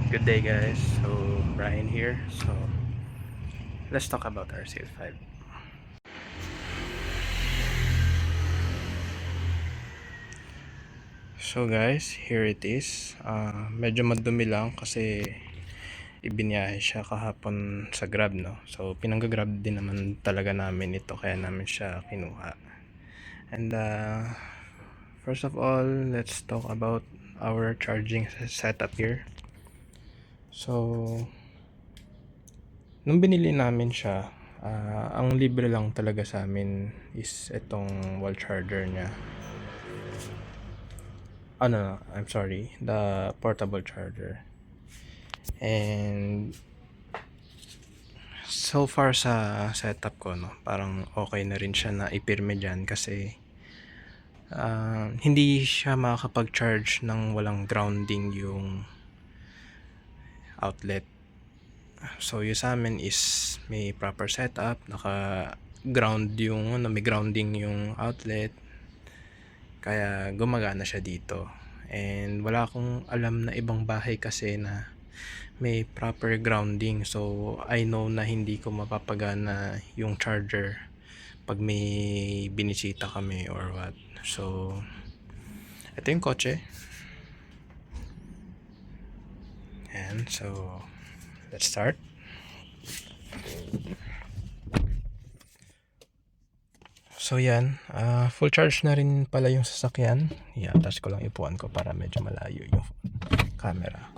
Good day guys, so Brian here. So let's talk about our CL5. So guys, here it is. Medyo madumi lang kasi ibinyahe siya kahapon sa Grab, no? So pinangga-Grab din naman talaga namin ito, kaya namin siya kinuha. And first of all, let's talk about our charging setup here. So nung binili namin siya, ang libre lang talaga sa amin is itong wall charger niya. No, I'm sorry, the portable charger. And so far sa setup ko, no, parang okay na rin siya na ipirme dyan kasi hindi siya makakapag-charge ng walang grounding yung outlet. So yung sa amin is may proper setup, naka-ground yung may grounding yung outlet, kaya gumagana siya dito. And wala akong alam na ibang bahay kasi na may proper grounding, so I know na hindi ko mapapagana yung charger pag may binisita kami or what. So ito yung kotse, and so let's start. So yan, full charge na rin pala yung sasakyan. I-attach ko lang ipuan ko para medyo malayo yung camera.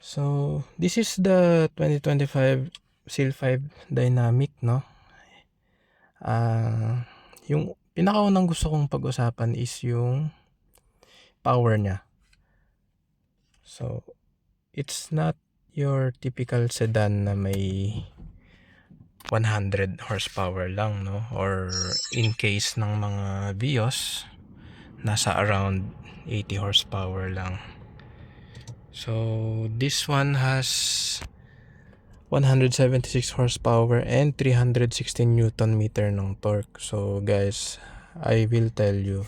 So this is the 2025 CL5 Dynamic, no? Yung pinakaunang gusto kong pag-usapan is yung power niya. So it's not your typical sedan na may 100 horsepower lang, no? Or in case ng mga Vios, nasa around 80 horsepower lang. So this one has 176 horsepower and 316 newton meter ng torque. So guys, I will tell you,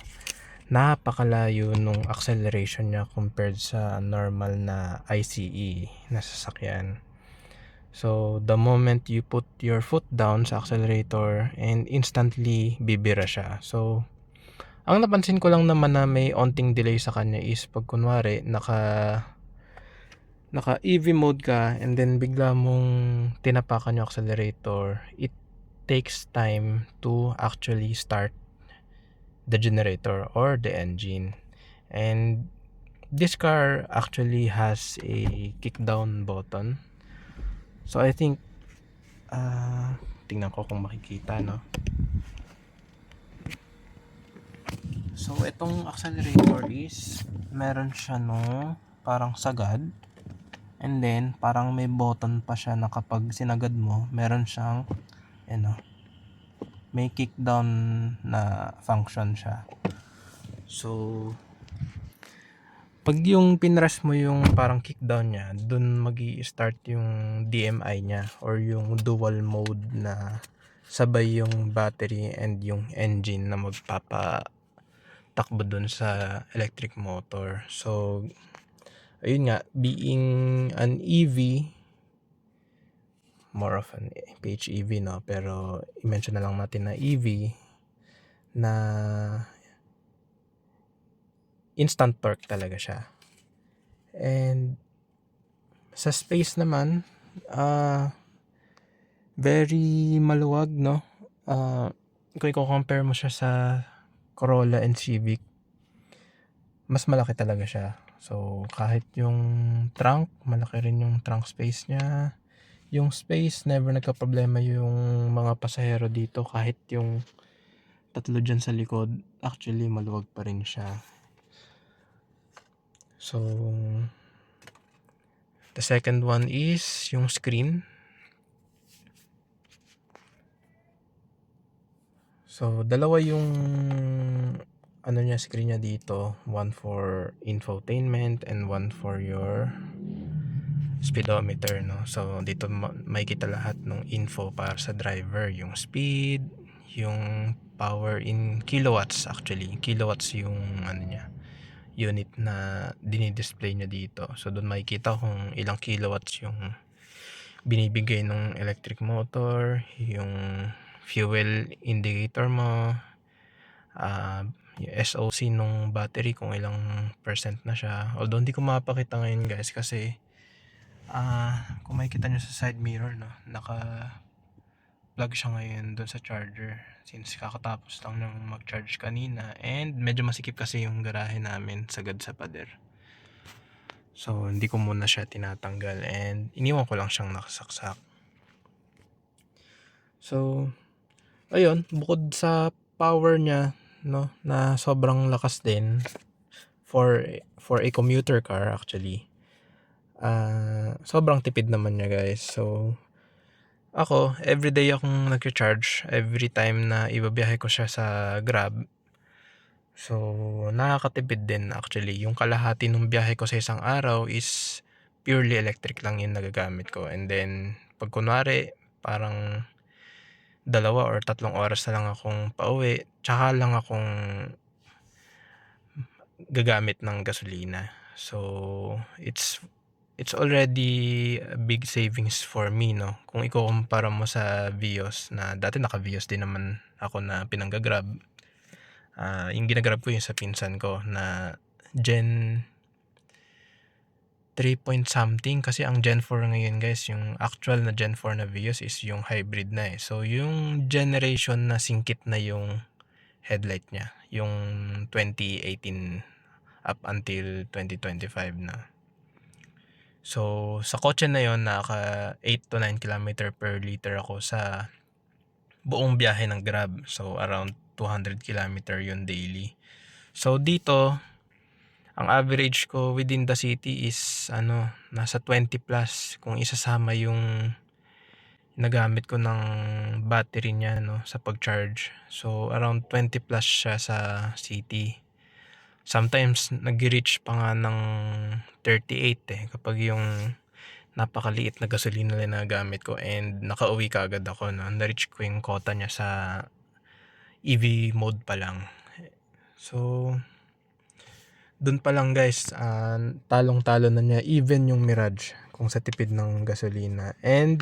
napakalayo nung acceleration niya compared sa normal na ICE na sasakyan. So the moment you put your foot down sa accelerator and instantly bibira siya. So ang napansin ko lang naman na may onting delay sa kanya is pag kunwari naka EV mode ka and then bigla mong tinapakan yung accelerator, it takes time to actually start the generator or the engine. And this car actually has a kick down button. So I think tingnan ko kung makikita, no? So itong accelerator is meron siya no parang sagad, and then parang may button pa siya na kapag sinagad mo meron siyang may kick down na function siya. So pag yung pinrush mo yung parang kick down niya, dun magi-start yung DMI niya or yung dual mode na sabay yung battery and yung engine na magpapatakbo dun sa electric motor. So ayun nga, being an EV, more of an PHEV, no? Pero i-mention na lang natin na EV na instant torque talaga siya. And sa space naman, very maluwag, no? Kung i-compare mo siya sa Corolla and Civic, mas malaki talaga siya. So kahit yung trunk, malaki rin yung trunk space niya. Yung space, never nagka-problema yung mga pasahero dito, kahit yung tatlo dyan sa likod, actually maluwag pa rin siya. So the second one is yung screen. So dalawa yung niya, screen niya dito, one for infotainment and one for your speedometer, no? So dito makikita lahat ng info para sa driver, yung speed, yung power in kilowatts. Actually kilowatts yung niya, unit na dinidisplay niya dito. So doon makikita kung ilang kilowatts yung binibigay ng electric motor, yung fuel indicator mo, yung SOC nung battery kung ilang percent na siya. Although hindi ko mapakita ngayon guys kasi kung makikita nyo sa side mirror, no, naka-plug siya ngayon doon sa charger since kakatapos lang nang mag-charge kanina, and medyo masikip kasi yung garahe namin sagad sa pader. So hindi ko muna siya tinatanggal and iniwan ko lang siyang nakasaksak. So ayun, bukod sa power niya, no, na sobrang lakas din for a commuter car actually. Sobrang tipid naman niya guys. So ako, everyday akong nagcha-charge every time na ibabiyahe ko siya sa Grab. So nakakatipid din actually. Yung kalahati ng biyahe ko sa isang araw is purely electric lang yung nagagamit ko. And then pag kunwari parang 2 or 3 oras na lang akong pauwi, tsaka lang akong gagamit ng gasolina. So it's already a big savings for me, no? Kung ikukumpara mo sa Vios, na dati naka-Vios din naman ako na pinangga-Grab. Yung ginagrab ko yung sa pinsan ko na Gen 3 point something, kasi ang Gen 4 ngayon guys, yung actual na Gen 4 na Vios is yung hybrid na eh. So yung generation na singkit na yung headlight niya, yung 2018 up until 2025 na. So sa kotse na yon, naka 8 to 9 km per liter ako sa buong biyahe ng Grab. So around 200 km yun daily. So dito, ang average ko within the city is nasa 20 plus kung isasama yung nagamit ko ng battery niya, no, sa pag-charge. So around 20 plus siya sa city. Sometimes nag-reach pa nga ng 38 kapag yung napakaliit na gasolina na nagamit ko and nakauwi ka agad ako, no? Na-reach ko yung quota niya sa EV mode pa lang. So dun pa lang guys, talong-talo na niya even yung Mirage kung sa tipid ng gasolina. And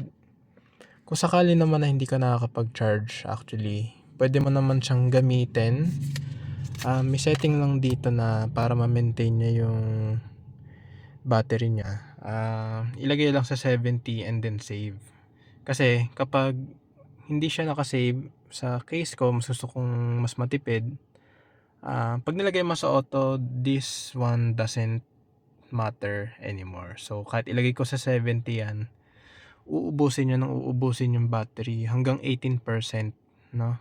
kung sakali naman na hindi ka nakakapag-charge, actually pwede mo naman siyang gamitin. May setting lang dito na para ma-maintain niya yung battery niya. Ilagay lang sa 70 and then save. Kasi kapag hindi siya nakasave, sa case ko, mas gusto kong mas matipid, pag nilagay mo sa auto, this one doesn't matter anymore. So kahit ilagay ko sa 70 yan, uubusin yung battery hanggang 18%, no?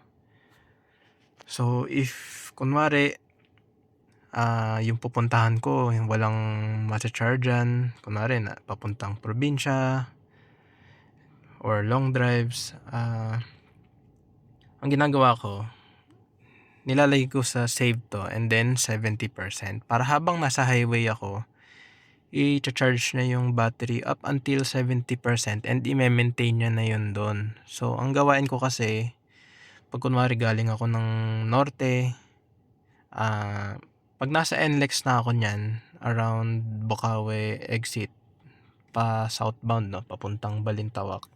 So if kunwari yung pupuntahan ko yung walang macha-chargean, kunwari na papuntang probinsya or long drives, ang ginagawa ko, nilalagay ko sa save to and then 70% para habang nasa highway ako, i-charge na yung battery up until 70% and i-maintain niya na yun doon. So ang gawain ko kasi, pag kunwari galing ako ng norte, pag nasa NLEX na ako niyan, around Bukawi exit pa southbound, no, papuntang Balintawak,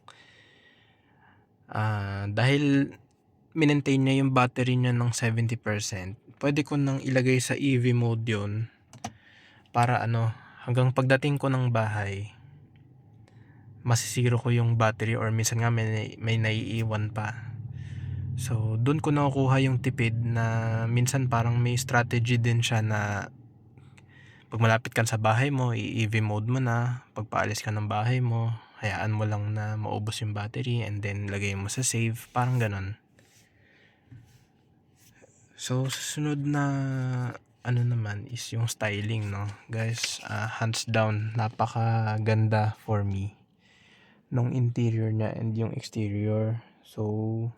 dahil minentain niya yung battery niya ng 70%, pwede ko nang ilagay sa EV mode yun para hanggang pagdating ko ng bahay, masisiro ko yung battery or minsan nga may naiiwan pa. So doon ko nakukuha yung tipid na minsan parang may strategy din siya na pag malapit ka sa bahay mo, i-EV mode mo na. Pag paalis ka ng bahay mo, hayaan mo lang na maubos yung battery and then lagay mo sa save, parang ganon. So susunod na naman is yung styling, no guys. Hands down, napakaganda for me nung interior niya and yung exterior. So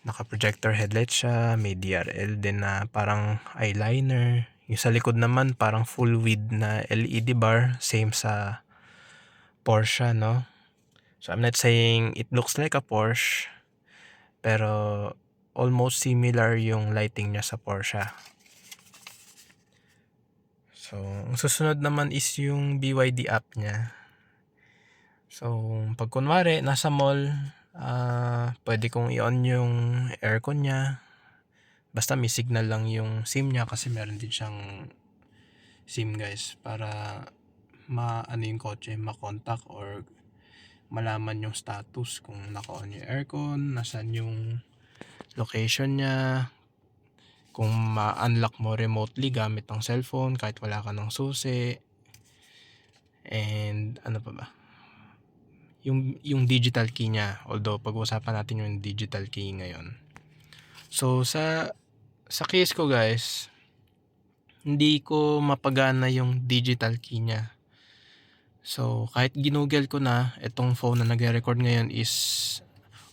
naka-projector headlight siya, may DRL din na parang eyeliner. Yung sa likod naman parang full width na LED bar, same sa Porsche, no? So I'm not saying it looks like a Porsche, pero almost similar yung lighting niya sa Porsche. So, ang susunod naman is yung BYD app niya. So, pag kunwari nasa mall, pwede kong i-on yung aircon niya. Basta may signal lang yung SIM niya kasi meron din siyang SIM guys para ano yung kotse, makontak or malaman yung status kung naka-on yung aircon, nasaan yung location niya, kung ma-unlock mo remotely gamit ang cellphone kahit wala ka ng susi, and ano pa ba, yung digital key niya, although pag-uusapan natin yung digital key ngayon. So sa case ko guys, hindi ko mapagana yung digital key niya. So kahit ginugel ko na, itong phone na nagre-record ngayon is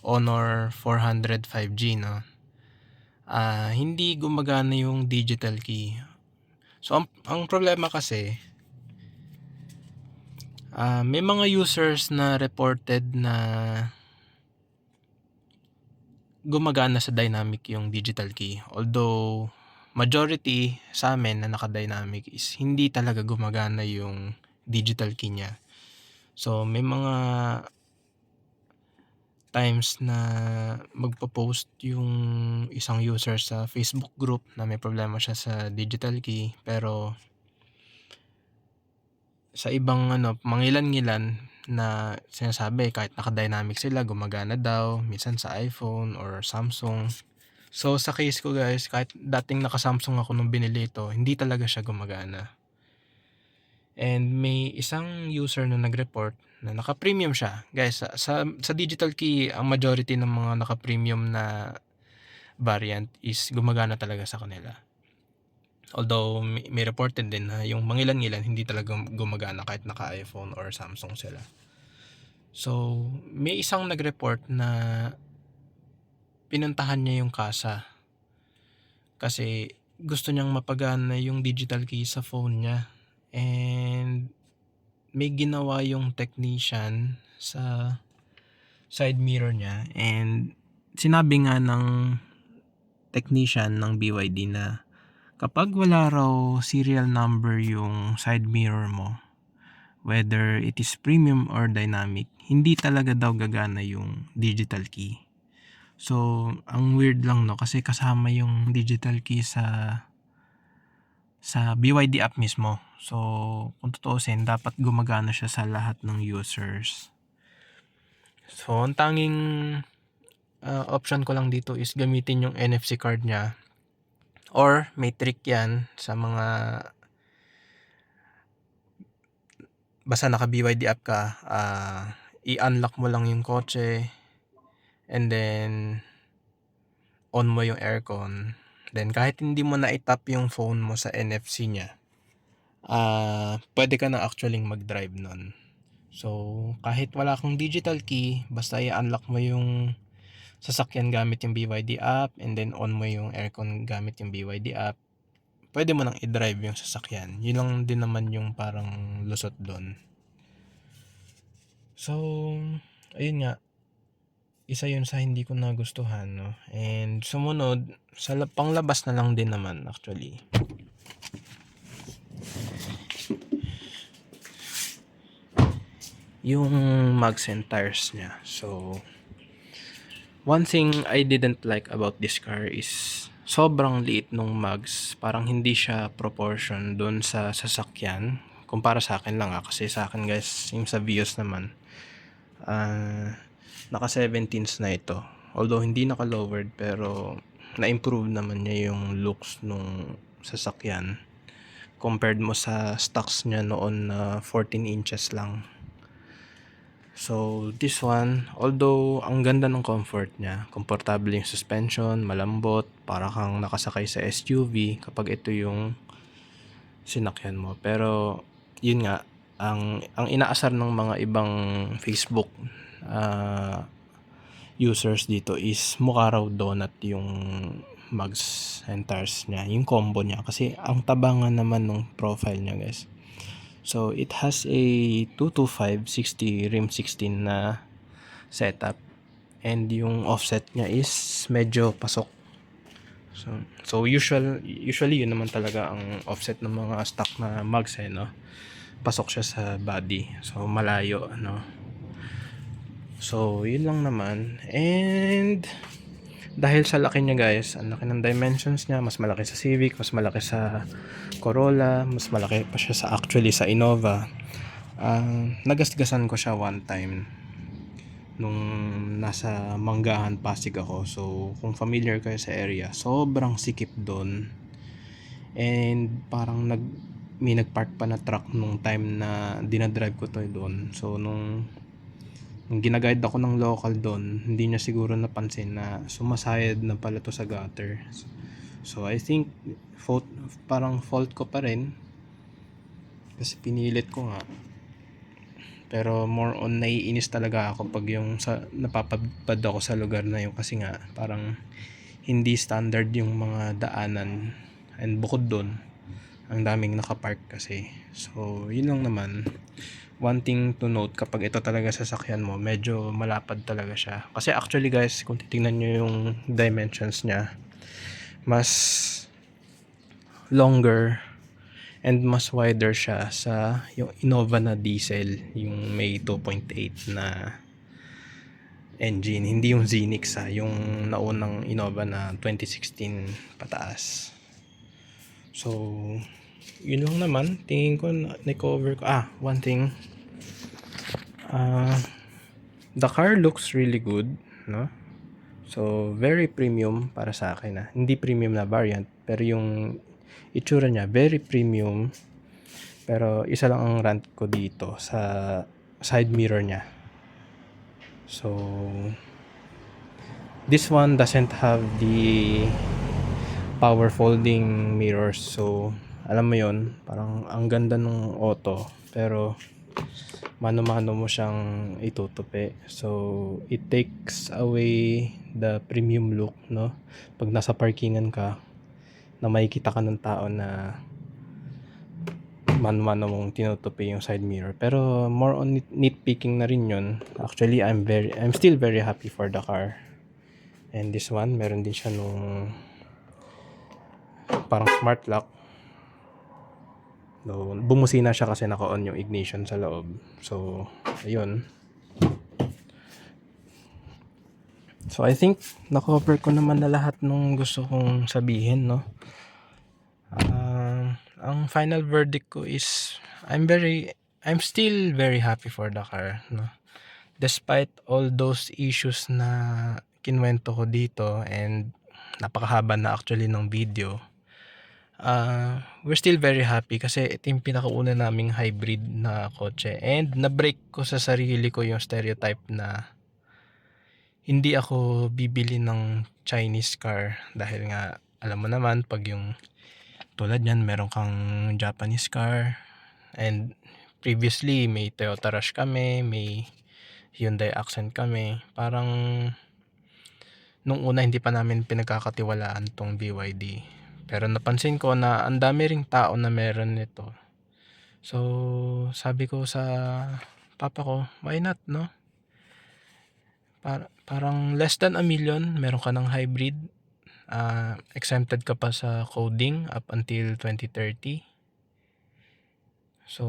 Honor 400 5G, no? Hindi gumagana yung digital key. So ang problema kasi, may mga users na reported na gumagana sa dynamic yung digital key. Although majority sa amin na naka-dynamic is hindi talaga gumagana yung digital key niya. So may mga times na magpo-post yung isang user sa Facebook group na may problema siya sa digital key, pero sa ibang mangilan-ngilan na sinasabi kahit naka-dynamic sila gumagana daw, minsan sa iPhone or Samsung. So sa case ko guys, kahit dating naka-Samsung ako nung binili ito, hindi talaga siya gumagana. And may isang user na nag-report na naka-premium siya. Guys, sa digital key, ang majority ng mga naka-premium na variant is gumagana talaga sa kanila. Although may reported din na yung mangilan-ngilan hindi talaga gumagana kahit naka-iPhone or Samsung sila. So, may isang nag-report na pinuntahan niya yung kasa kasi gusto niyang mapagana yung digital key sa phone niya. And may ginawa yung technician sa side mirror niya, and sinabi nga ng technician ng BYD na kapag wala raw serial number yung side mirror mo, whether it is premium or dynamic, hindi talaga daw gagana yung digital key. So ang weird lang, no, kasi kasama yung digital key sa BYD app mismo. So kung tutuusin, dapat gumagana siya sa lahat ng users. So ang tanging option ko lang dito is gamitin yung NFC card niya, or may trick yan sa mga basta naka BYD app ka, i-unlock mo lang yung kotse and then on mo yung aircon. Then kahit hindi mo na i-tap yung phone mo sa NFC niya, pwede ka na actually mag-drive nun. So kahit wala kang digital key, basta i-unlock mo yung sasakyan gamit yung BYD app and then on mo yung aircon gamit yung BYD app, pwede mo nang i-drive yung sasakyan. Yun lang din naman yung parang lusot doon. So ayun nga, isa yun sa hindi ko nagustuhan, no? And sumunod, sa panglabas na lang din naman actually, yung mugs and tires niya. So one thing I didn't like about this car is sobrang liit nung mugs. Parang hindi siya proportion doon sa sasakyan. Kumpara sa akin lang, kasi sa akin guys, yung sa Vios naman, naka 17s na ito. Although hindi naka lowered, pero na-improve naman niya yung looks nung sasakyan compared mo sa stocks niya noon na 14 inches lang. So this one, although ang ganda ng comfort niya, komportable yung suspension, malambot, para kang nakasakay sa SUV kapag ito yung sinakyan mo. Pero yun nga, ang inaasar ng mga ibang Facebook users dito is mukha raw donut yung mugs and tires niya, yung combo niya, kasi ang tabangan naman ng profile niya guys. So it has a 225/60 rim 16 na setup, and yung offset niya is medyo pasok. So usually yun naman talaga ang offset ng mga stock na mugs no. Pasok siya sa body. So malayo ano. So yun lang naman. And dahil sa laki niya guys, ang laki ng dimensions niya, mas malaki sa Civic, mas malaki sa Corolla, mas malaki pa siya sa Innova. Nagasgasan ko siya one time nung nasa Manggahan, Pasig ako. So kung familiar kayo sa area, sobrang sikip doon. And parang may nagpark pa na truck nung time na dinadrive ko to doon. So nung ginaguide ako ng local doon, hindi niya siguro napansin na sumasayad na pala to sa gutter. So I think parang fault ko pa rin kasi pinilit ko nga. Pero more on naiinis talaga ako pag yung napapadpad ako sa lugar na yun kasi nga parang hindi standard yung mga daanan, and bukod doon ang daming nakapark kasi. So yun lang naman. One thing to note, kapag ito talaga sasakyan mo, medyo malapad talaga siya. Kasi actually guys, kung titingnan nyo yung dimensions niya, mas longer and mas wider siya sa yung Innova na diesel, yung may 2.8 na engine. Hindi yung Zenix yung naunang Innova na 2016 pataas. So, yun lang naman. Tingin ko na-cover ko. One thing. The car looks really good, no? So, very premium para sa akin. Hindi premium na variant, pero yung itsura niya, very premium. Pero isa lang ang rant ko dito sa side mirror niya. So, this one doesn't have the power folding mirrors. So, alam mo yon, parang ang ganda ng auto, pero mano-mano mo siyang itutupi. So, it takes away the premium look, no? Pag nasa parkingan ka, na makikita ka ng tao na mano-mano mong tinutupi yung side mirror. Pero more on nitpicking na rin yun. Actually, I'm still very happy for the car. And this one, meron din siya nung parang smart lock. So, bumusina siya kasi naka-on yung ignition sa loob. So, ayun. So, I think na-cover ko naman na lahat nung gusto kong sabihin, no? Ang final verdict ko is I'm still very happy for the car, no? Despite all those issues na kinwento ko dito, and napakahaba na actually ng video. We're still very happy kasi ito yung pinakauna naming hybrid na kotse, and na-break ko sa sarili ko yung stereotype na hindi ako bibili ng Chinese car dahil nga alam mo naman pag yung tulad yan meron kang Japanese car, and previously may Toyota Rush kami, may Hyundai Accent kami. Parang nung una hindi pa namin pinagkakatiwalaan tong BYD. Pero napansin ko na ang dami ring tao na meron nito. So, sabi ko sa papa ko, why not, no? Parang less than a million, meron ka ng hybrid. Exempted ka pa sa coding up until 2030. So,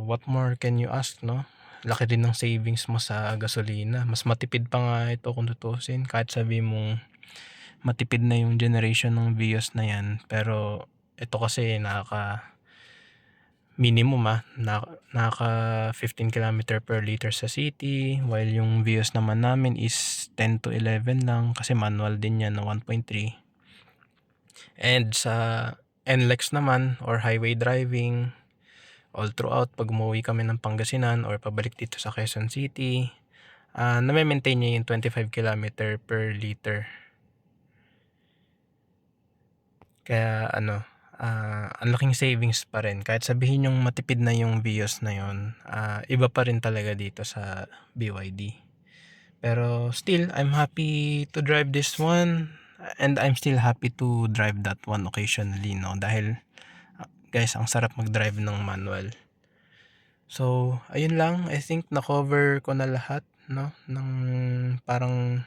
what more can you ask, no? Laki din ng savings mo sa gasolina. Mas matipid pa nga ito kung tutusin. Kahit sabi mong matipid na yung generation ng Vios na yan, pero ito kasi minimum naka 15 km per liter sa city, while yung Vios naman namin is 10 to 11 lang kasi manual din yan na 1.3. And sa NLEX naman or highway driving, all throughout pag umuwi kami ng Pangasinan or pabalik dito sa Quezon City, na-maintain niya yung 25 km per liter. Kaya ang laking savings pa rin. Kahit sabihin yung matipid na yung Vios na yun, iba pa rin talaga dito sa BYD. Pero still, I'm happy to drive this one, and I'm still happy to drive that one occasionally, no? Dahil guys, ang sarap mag-drive ng manual. So, ayun lang. I think na-cover ko na lahat, no? Ng parang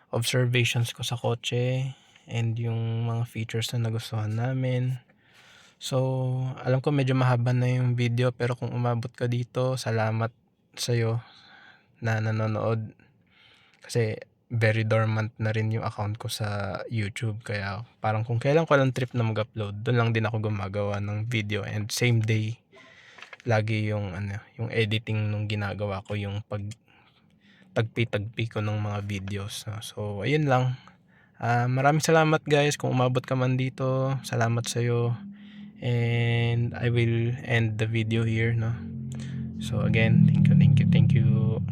observations ko sa kotse. and yung mga features na nagustuhan namin. So, alam ko medyo mahaba na yung video, pero kung umabot ka dito, salamat sa'yo na nanonood. Kasi very dormant na rin yung account ko sa YouTube, kaya parang kung kailan ko lang trip na mag-upload, dun lang din ako gumagawa ng video, and same day lagi yung yung editing nung ginagawa ko, yung tagpi-tagpi ko ng mga videos, no? So ayun lang. Maraming salamat guys kung umabot ka man dito. Salamat sa'yo. And I will end the video here, no? So again, thank you.